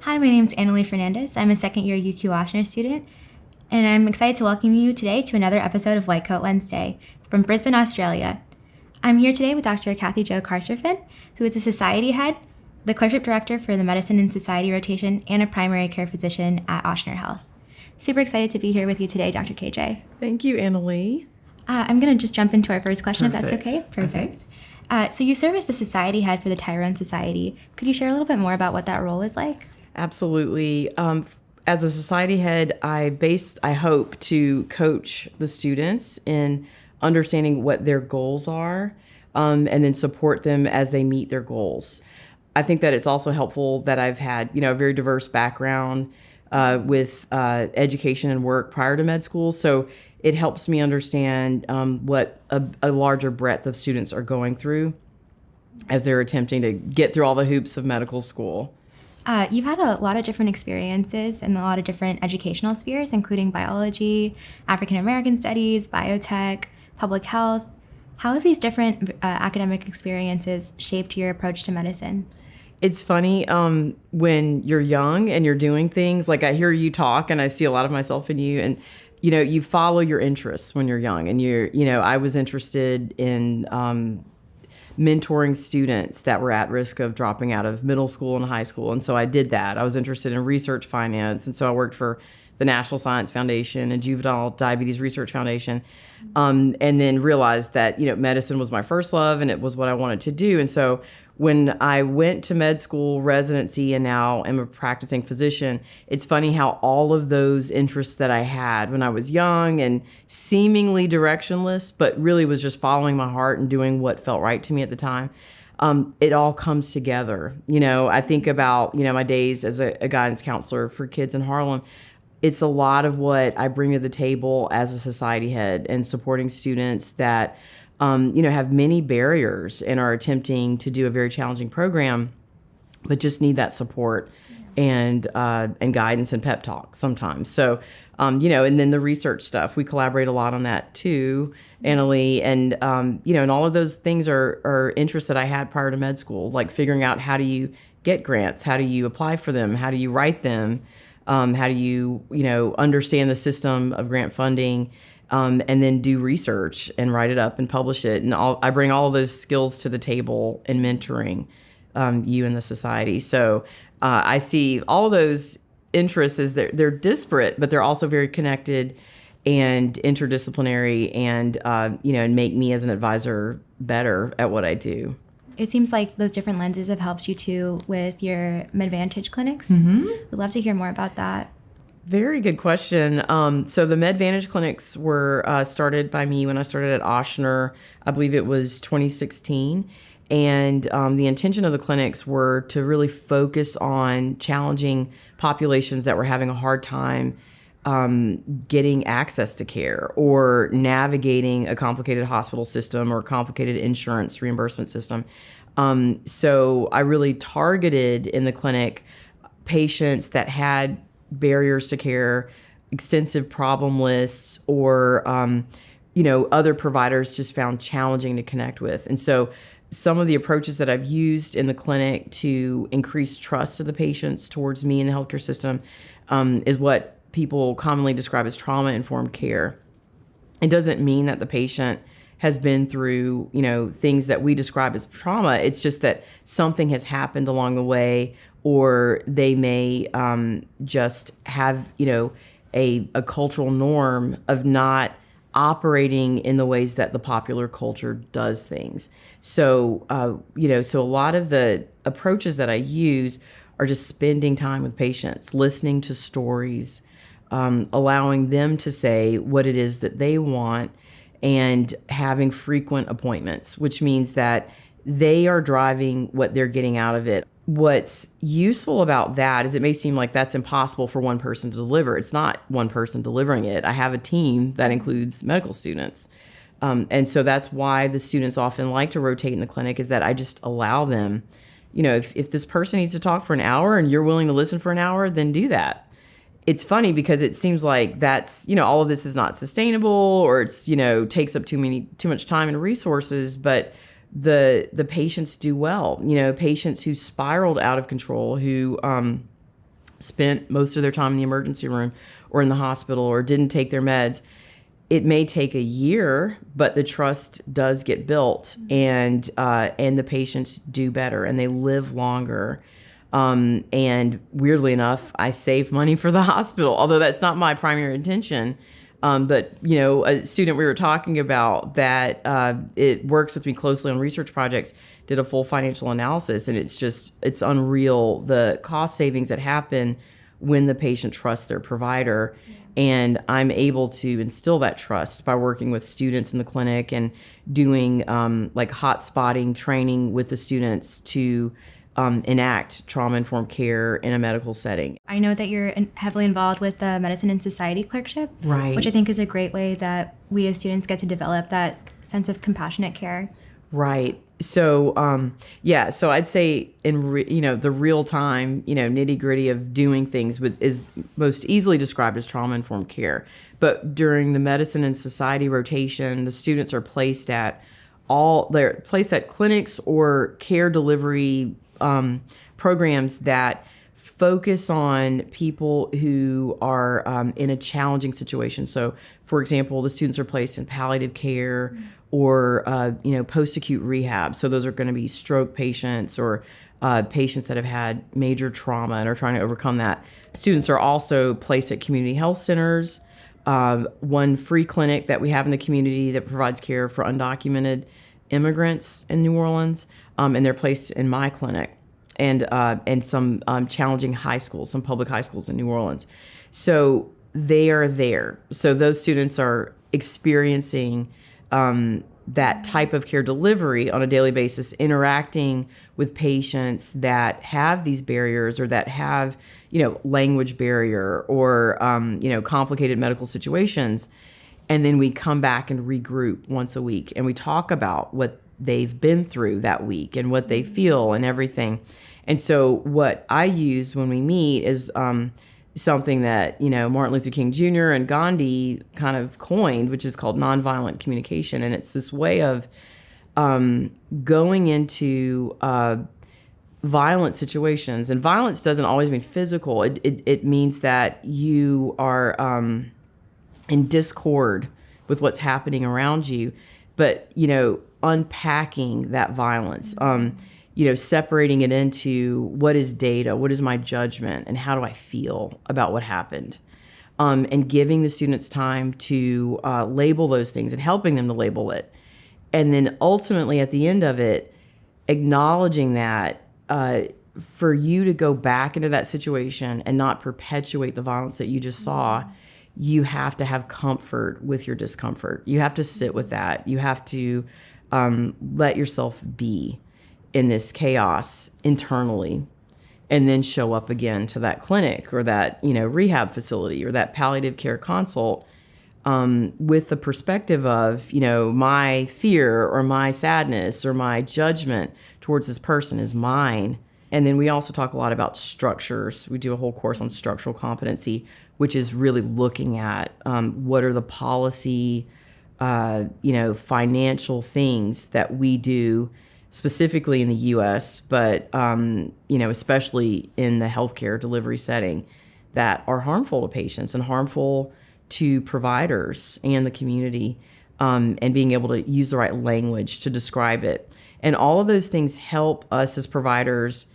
Hi, my name is Analie Fernandes. I'm a second-year UQ-Ochsner student, and I'm excited to welcome you today to another episode of White Coat Wednesday from Brisbane, Australia. I'm here today with Dr. Kathy Jo Carstarphen, who is the Society Head, the Clerkship Director for the Medicine and Society Rotation, and a primary care physician at Ochsner Health. Super excited to be here with you today, Dr. KJ. Thank you, Analie. I'm going to just jump into our first question, Perfect. if that's okay. Perfect. So you serve as the Society Head for the Tyrone Society. Could you share a little bit more about what that role is like? Absolutely. As a society head, I hope to coach the students in understanding what their goals are, and then support them as they meet their goals. I think that it's also helpful that I've had, a very diverse background with education and work prior to med school. So it helps me understand what a larger breadth of students are going through as they're attempting to get through all the hoops of medical school. You've had a lot of different experiences in a lot of different educational spheres, including biology, African American studies, biotech, public health. How have these different academic experiences shaped your approach to medicine? It's funny when you're young and you're doing things, like I hear you talk and I see a lot of myself in you, and you follow your interests when you're young, and I was interested in mentoring students that were at risk of dropping out of middle school and high school. And so I did that. I was interested in research finance. And so I worked for the National Science Foundation and Juvenile Diabetes Research Foundation. And then realized that, medicine was my first love and it was what I wanted to do. And so when I went to med school residency and now am a practicing physician, it's funny how all of those interests that I had when I was young and seemingly directionless, but really was just following my heart and doing what felt right to me at the time, it all comes together. I think about, my days as a guidance counselor for kids in Harlem. It's a lot of what I bring to the table as a society head and supporting students that have many barriers and are attempting to do a very challenging program, but just need that support and guidance and pep talk sometimes. So, and then the research stuff, we collaborate a lot on that too, Analie, and and all of those things are interests that I had prior to med school, like figuring out how do you get grants, how do you apply for them, how do you write them, how do you understand the system of grant funding. And then do research and write it up and publish it. And I bring all of those skills to the table in mentoring you and the society. So I see all of those interests as they're disparate, but they're also very connected and interdisciplinary, and and make me as an advisor better at what I do. It seems like those different lenses have helped you too with your MedVantage clinics. Mm-hmm. We'd love to hear more about that. Very good question. So the MedVantage clinics were started by me when I started at Ochsner. I believe it was 2016. And the intention of the clinics were to really focus on challenging populations that were having a hard time getting access to care or navigating a complicated hospital system or complicated insurance reimbursement system. So I really targeted in the clinic patients that had barriers to care, extensive problem lists, or other providers just found challenging to connect with. And so some of the approaches that I've used in the clinic to increase trust of the patients towards me in the healthcare system is what people commonly describe as trauma-informed care. It doesn't mean that the patient has been through, things that we describe as trauma. It's just that something has happened along the way, or they may just have, a cultural norm of not operating in the ways that the popular culture does things. So, so a lot of the approaches that I use are just spending time with patients, listening to stories, allowing them to say what it is that they want, and having frequent appointments, which means that they are driving what they're getting out of it. What's useful about that is it may seem like that's impossible for one person to deliver. It's not one person delivering it. I have a team that includes medical students. And so that's why the students often like to rotate in the clinic, is that I just allow them, if this person needs to talk for an hour and you're willing to listen for an hour, then do that. It's funny because it seems like that's, all of this is not sustainable, or it's, takes up too much time and resources, but the patients do well. Patients who spiraled out of control, who spent most of their time in the emergency room or in the hospital or didn't take their meds. It may take a year, but the trust does get built, and the patients do better and they live longer. And weirdly enough, I save money for the hospital, although that's not my primary intention. But, a student we were talking about that it works with me closely on research projects did a full financial analysis, and it's unreal the cost savings that happen when the patient trusts their provider. Yeah. And I'm able to instill that trust by working with students in the clinic and doing like hot spotting training with the students to enact trauma-informed care in a medical setting. I know that you're heavily involved with the Medicine and Society clerkship, right? Which I think is a great way that we as students get to develop that sense of compassionate care. Right. So, so I'd say in the real time, nitty gritty of doing things is most easily described as trauma-informed care. But during the Medicine and Society rotation, the students are placed at clinics or care delivery programs that focus on people who are in a challenging situation. So, for example, the students are placed in palliative care or post-acute rehab. So those are going to be stroke patients or patients that have had major trauma and are trying to overcome that. Students are also placed at community health centers. One free clinic that we have in the community that provides care for undocumented immigrants in New Orleans, and they're placed in my clinic, and some challenging high schools, some public high schools in New Orleans. So they are there. So those students are experiencing that type of care delivery on a daily basis, interacting with patients that have these barriers or that have, language barrier or, complicated medical situations. And then we come back and regroup once a week and we talk about what they've been through that week and what they feel and everything. And so what I use when we meet is something that, Martin Luther King Jr. and Gandhi kind of coined, which is called nonviolent communication. And it's this way of going into violent situations. And violence doesn't always mean physical. It means that you are in discord with what's happening around you, but, unpacking that violence, separating it into what is data, what is my judgment, and how do I feel about what happened, and giving the students time to label those things and helping them to label it. And then ultimately at the end of it, acknowledging that for you to go back into that situation and not perpetuate the violence that you just saw, you have to have comfort with your discomfort. You have to sit with that. You have to let yourself be in this chaos internally, and then show up again to that clinic or that rehab facility or that palliative care consult with the perspective of my fear or my sadness or my judgment towards this person is mine. And then we also talk a lot about structures. We do a whole course on structural competency, which is really looking at what are the policy, financial things that we do specifically in the U.S., but, especially in the healthcare delivery setting that are harmful to patients and harmful to providers and the community, and being able to use the right language to describe it. And all of those things help us as providers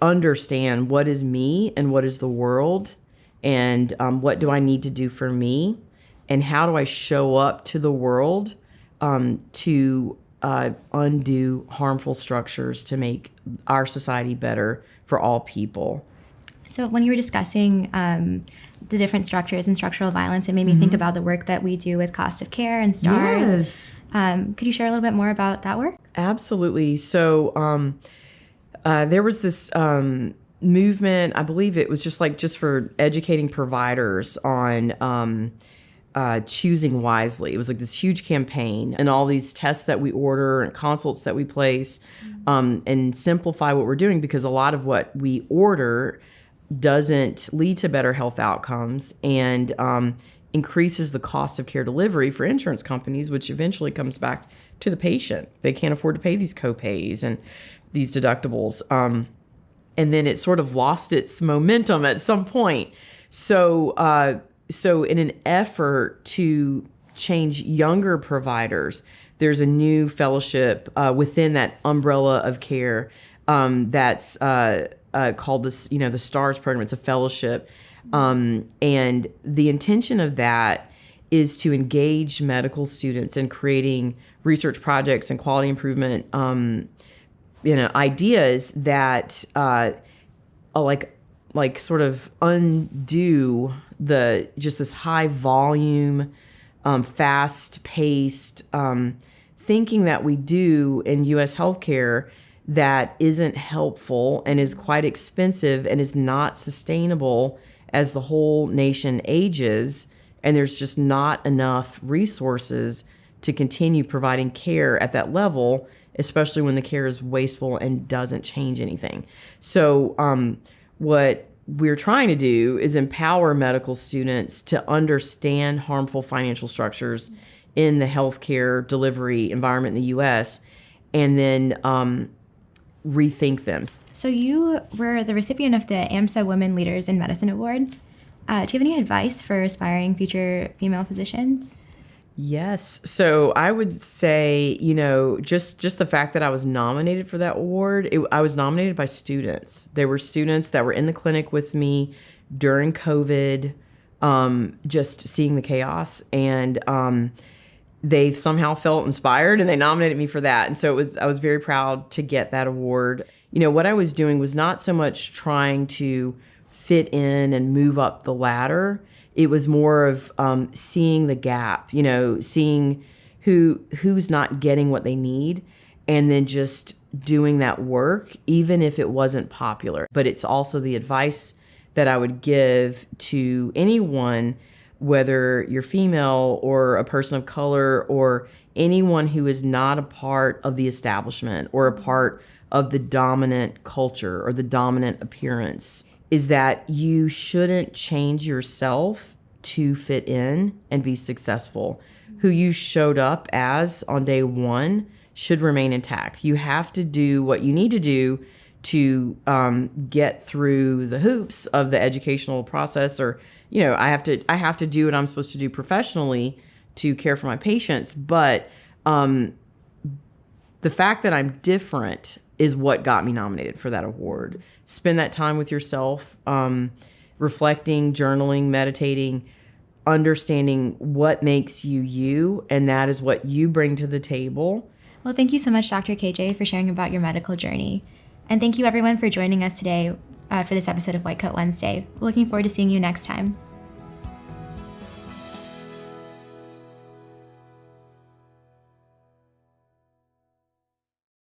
understand what is me and what is the world, and what do I need to do for me, and how do I show up to the world to undo harmful structures to make our society better for all people. So when you were discussing the different structures and structural violence, it made me think about the work that we do with cost of care and STARS. Yes. Could you share a little bit more about that work? Absolutely. So there was this movement, I believe it was just for educating providers on choosing wisely. It was like this huge campaign, and all these tests that we order and consults that we place, and simplify what we're doing, because a lot of what we order doesn't lead to better health outcomes and increases the cost of care delivery for insurance companies, which eventually comes back to the patient. They can't afford to pay these copays and these deductibles. and then it sort of lost its momentum at some point. So in an effort to change younger providers, there's a new fellowship within that umbrella of care that's called the STARS program. It's a fellowship, and the intention of that is to engage medical students in creating research projects and quality improvement ideas that like sort of undo this high volume, fast paced thinking that we do in U.S. healthcare that isn't helpful and is quite expensive and is not sustainable as the whole nation ages, and there's just not enough resources to continue providing care at that level, especially when the care is wasteful and doesn't change anything. So what we're trying to do is empower medical students to understand harmful financial structures in the healthcare delivery environment in the U.S. and then rethink them. So you were the recipient of the AMSA Women Leaders in Medicine Award. Do you have any advice for aspiring future female physicians? Yes. So I would say, just the fact that I was nominated for that award, I was nominated by students. There were students that were in the clinic with me during COVID, just seeing the chaos, and they somehow felt inspired and they nominated me for that. And so I was very proud to get that award. What I was doing was not so much trying to fit in and move up the ladder. It was more of seeing the gap, seeing who's not getting what they need, and then just doing that work, even if it wasn't popular. But it's also the advice that I would give to anyone, whether you're female or a person of color or anyone who is not a part of the establishment or a part of the dominant culture or the dominant appearance, is that you shouldn't change yourself to fit in and be successful. Who you showed up as on day one should remain intact. You have to do what you need to do to get through the hoops of the educational process, or I have to do what I'm supposed to do professionally to care for my patients. But the fact that I'm different is what got me nominated for that award. Spend that time with yourself, reflecting, journaling, meditating, understanding what makes you you, and that is what you bring to the table. Well, thank you so much, Dr. KJ, for sharing about your medical journey. And thank you, everyone, for joining us today for this episode of White Coat Wednesday. Looking forward to seeing you next time.